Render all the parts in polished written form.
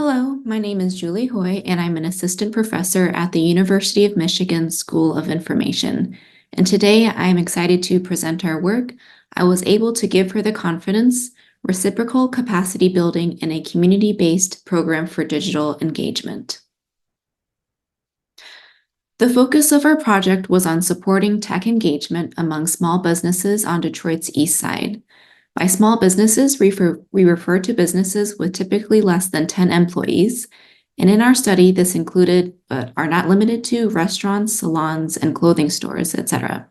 Hello, my name is Julie Hoy, and I'm an assistant professor at the University of Michigan School of Information. And today I'm excited to present our work. I was able to give her the confidence, Reciprocal Capacity Building in a Community-based Program for Digital Engagement. The focus of our project was on supporting tech engagement among small businesses on Detroit's East Side. By small businesses, we refer to businesses with typically less than 10 employees. And in our study, this included, but are not limited to, restaurants, salons, and clothing stores, etc.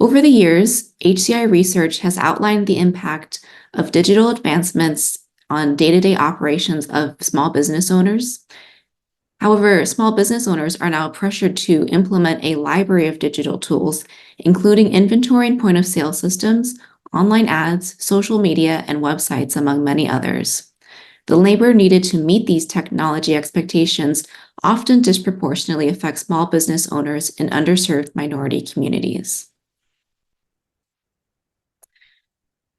Over the years, HCI research has outlined the impact of digital advancements on day-to-day operations of small business owners. However, small business owners are now pressured to implement a library of digital tools, including inventory and point-of-sale systems, online ads, social media, and websites, among many others. The labor needed to meet these technology expectations often disproportionately affects small business owners in underserved minority communities.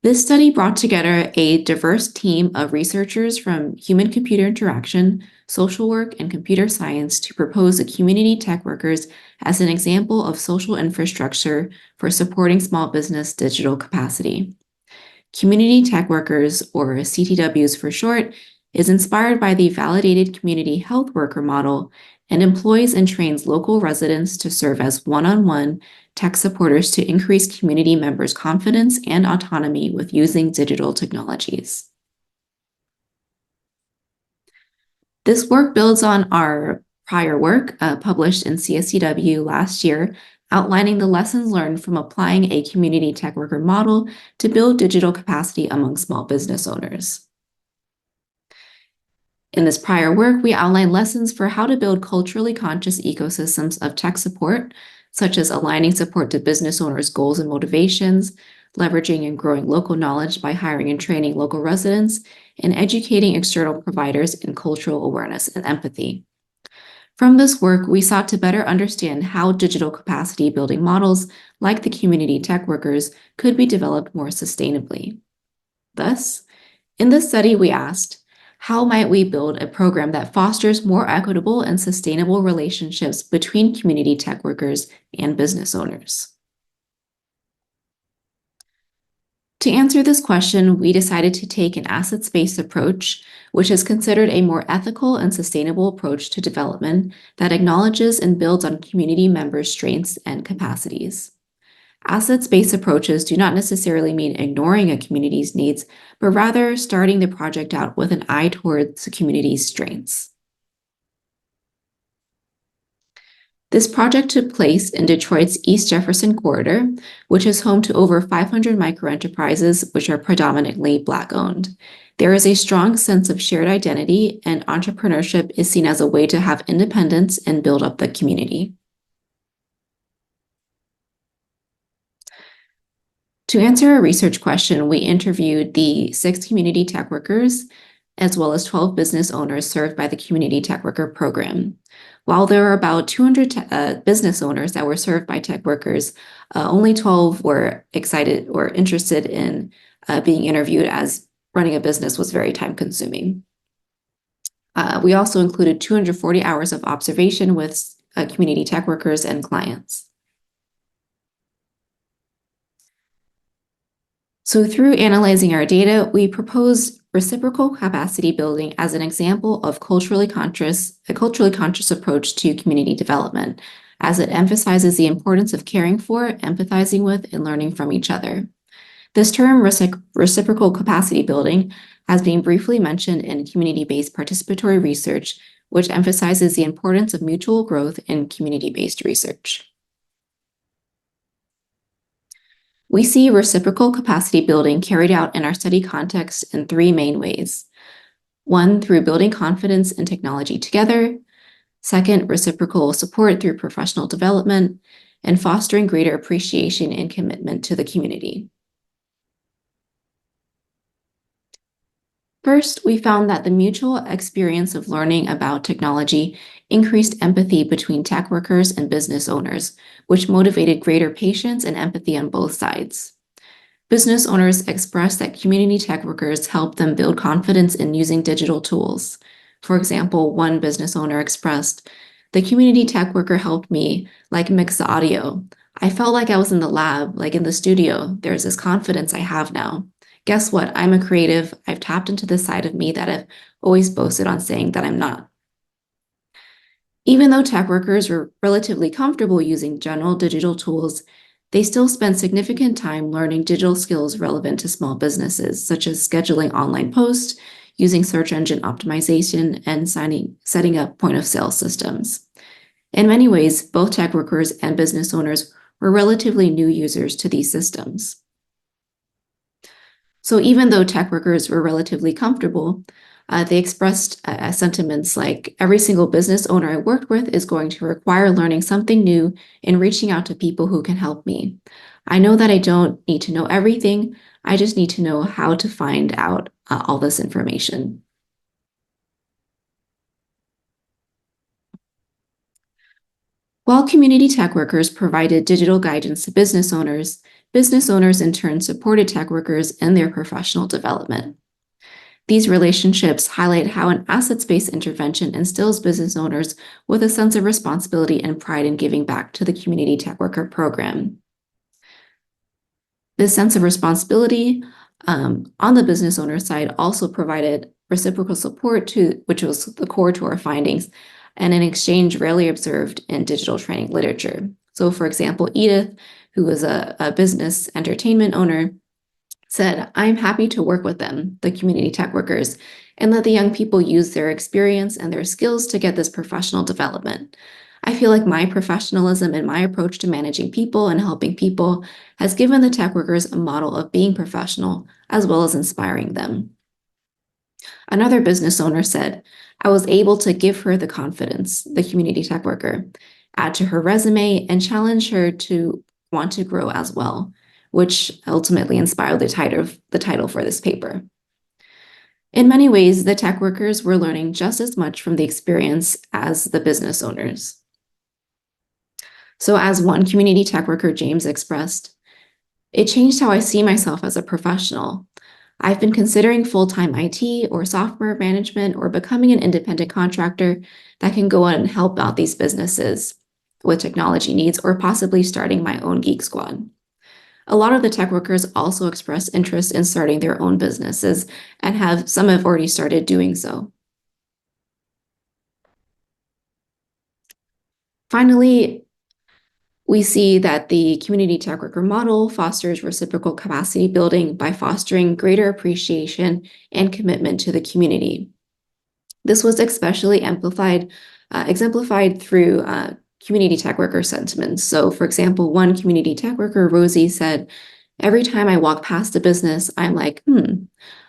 This study brought together a diverse team of researchers from human-computer interaction, social work, and computer science to propose the community tech workers as an example of social infrastructure for supporting small business digital capacity. Community tech workers, or CTWs for short, is inspired by the validated community health worker model and employs and trains local residents to serve as one-on-one tech supporters to increase community members' confidence and autonomy with using digital technologies. This work builds on our prior work published in CSCW last year, outlining the lessons learned from applying a community tech worker model to build digital capacity among small business owners. In this prior work, we outlined lessons for how to build culturally conscious ecosystems of tech support, such as aligning support to business owners' goals and motivations, leveraging and growing local knowledge by hiring and training local residents, and educating external providers in cultural awareness and empathy. From this work, we sought to better understand how digital capacity building models, like the community tech workers, could be developed more sustainably. Thus, in this study, we asked, how might we build a program that fosters more equitable and sustainable relationships between community tech workers and business owners? To answer this question, we decided to take an assets-based approach, which is considered a more ethical and sustainable approach to development that acknowledges and builds on community members' strengths and capacities. Assets-based approaches do not necessarily mean ignoring a community's needs, but rather starting the project out with an eye towards the community's strengths. This project took place in Detroit's East Jefferson corridor, which is home to over 500 microenterprises, which are predominantly Black-owned. There is a strong sense of shared identity, and entrepreneurship is seen as a way to have independence and build up the community. To answer a research question, we interviewed the 6 community tech workers, as well as 12 business owners served by the Community Tech Worker Program. While there are about 200 business owners that were served by tech workers, only 12 were excited or interested in being interviewed, as running a business was very time-consuming. We also included 240 hours of observation with community tech workers and clients. So through analyzing our data, we proposed reciprocal capacity building as an example of a culturally conscious approach to community development, as it emphasizes the importance of caring for, empathizing with, and learning from each other. This term, reciprocal capacity building, has been briefly mentioned in community-based participatory research, which emphasizes the importance of mutual growth in community-based research. We see reciprocal capacity building carried out in our study context in 3 main ways. 1, through building confidence in technology together. 2, reciprocal support through professional development, and fostering greater appreciation and commitment to the community. First, we found that the mutual experience of learning about technology increased empathy between tech workers and business owners, which motivated greater patience and empathy on both sides. Business owners expressed that community tech workers helped them build confidence in using digital tools. For example, one business owner expressed, "The community tech worker helped me like mix the audio. I felt like I was in the lab, like in the studio. There's this confidence I have now. Guess what? I'm a creative. I've tapped into the side of me that I've always boasted on saying that I'm not." Even though tech workers were relatively comfortable using general digital tools, they still spend significant time learning digital skills relevant to small businesses, such as scheduling online posts, using search engine optimization, and setting up point-of-sale systems. In many ways, both tech workers and business owners were relatively new users to these systems. So even though tech workers were relatively comfortable, they expressed sentiments like, "Every single business owner I worked with is going to require learning something new and reaching out to people who can help me. I know that I don't need to know everything. I just need to know how to find out all this information." While community tech workers provided digital guidance to business owners in turn supported tech workers in their professional development. These relationships highlight how an assets-based intervention instills business owners with a sense of responsibility and pride in giving back to the community tech worker program. This sense of responsibility on the business owner side also provided reciprocal support which was the core to our findings, and an exchange rarely observed in digital training literature. So for example, Edith, who was a business entertainment owner, said, "I'm happy to work with them, the community tech workers, and let the young people use their experience and their skills to get this professional development. I feel like my professionalism and my approach to managing people and helping people has given the tech workers a model of being professional as well as inspiring them." Another business owner said, "I was able to give her the confidence, the community tech worker, add to her resume, and challenge her to want to grow as well," which ultimately inspired the title for this paper. In many ways, the tech workers were learning just as much from the experience as the business owners. So as one community tech worker, James, expressed, "It changed how I see myself as a professional. I've been considering full-time IT or software management or becoming an independent contractor that can go out and help out these businesses with technology needs, or possibly starting my own geek squad." A lot of the tech workers also expressed interest in starting their own businesses, and some have already started doing so. Finally, we see that the community tech worker model fosters reciprocal capacity building by fostering greater appreciation and commitment to the community. This was especially exemplified through community tech worker sentiments. So for example, one community tech worker, Rosie, said, "Every time I walk past a business, I'm like,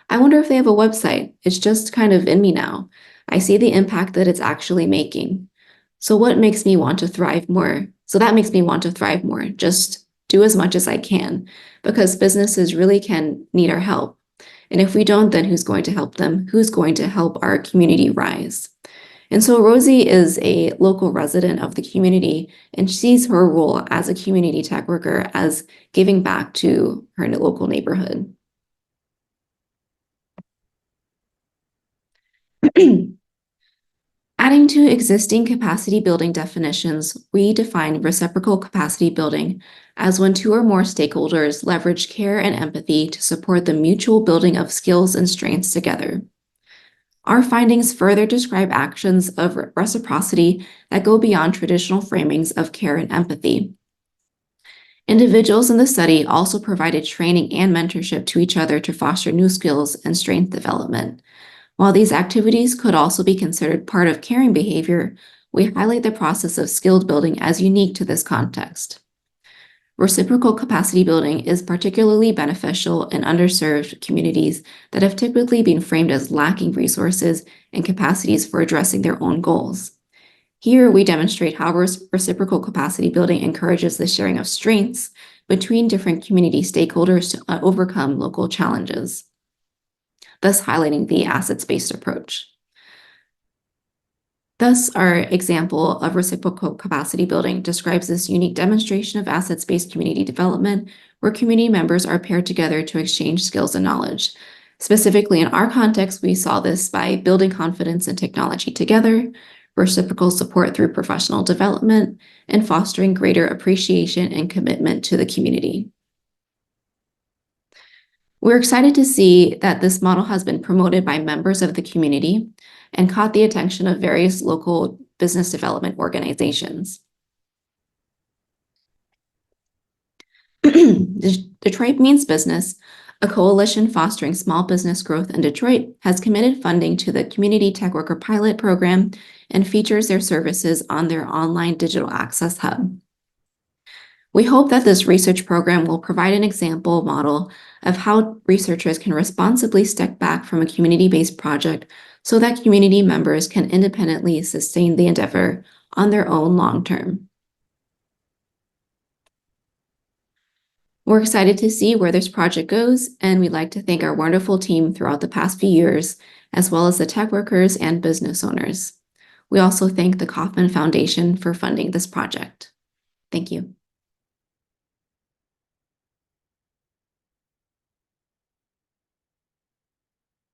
I wonder if they have a website. It's just kind of in me now. I see the impact that it's actually making. So what makes me want to thrive more? So that makes me want to thrive more. Just do as much as I can, because businesses really can need our help. And if we don't, then who's going to help them? Who's going to help our community rise?" And so Rosie is a local resident of the community and sees her role as a community tech worker as giving back to her local neighborhood. Adding to existing capacity building definitions, we define reciprocal capacity building as when two or more stakeholders leverage care and empathy to support the mutual building of skills and strengths together. Our findings further describe actions of reciprocity that go beyond traditional framings of care and empathy. Individuals in the study also provided training and mentorship to each other to foster new skills and strength development. While these activities could also be considered part of caring behavior, we highlight the process of skilled building as unique to this context. Reciprocal capacity building is particularly beneficial in underserved communities that have typically been framed as lacking resources and capacities for addressing their own goals. Here, we demonstrate how reciprocal capacity building encourages the sharing of strengths between different community stakeholders to overcome local challenges, thus highlighting the assets-based approach. Thus, our example of reciprocal capacity building describes this unique demonstration of assets-based community development, where community members are paired together to exchange skills and knowledge. Specifically in our context, we saw this by building confidence in technology together, reciprocal support through professional development, and fostering greater appreciation and commitment to the community. We're excited to see that this model has been promoted by members of the community and caught the attention of various local business development organizations. Detroit Means Business, a coalition fostering small business growth in Detroit, has committed funding to the Community Tech Worker Pilot Program and features their services on their online digital access hub. We hope that this research program will provide an example model of how researchers can responsibly step back from a community-based project so that community members can independently sustain the endeavor on their own long term. We're excited to see where this project goes, and we'd like to thank our wonderful team throughout the past few years, as well as the tech workers and business owners. We also thank the Kauffman Foundation for funding this project. Thank you.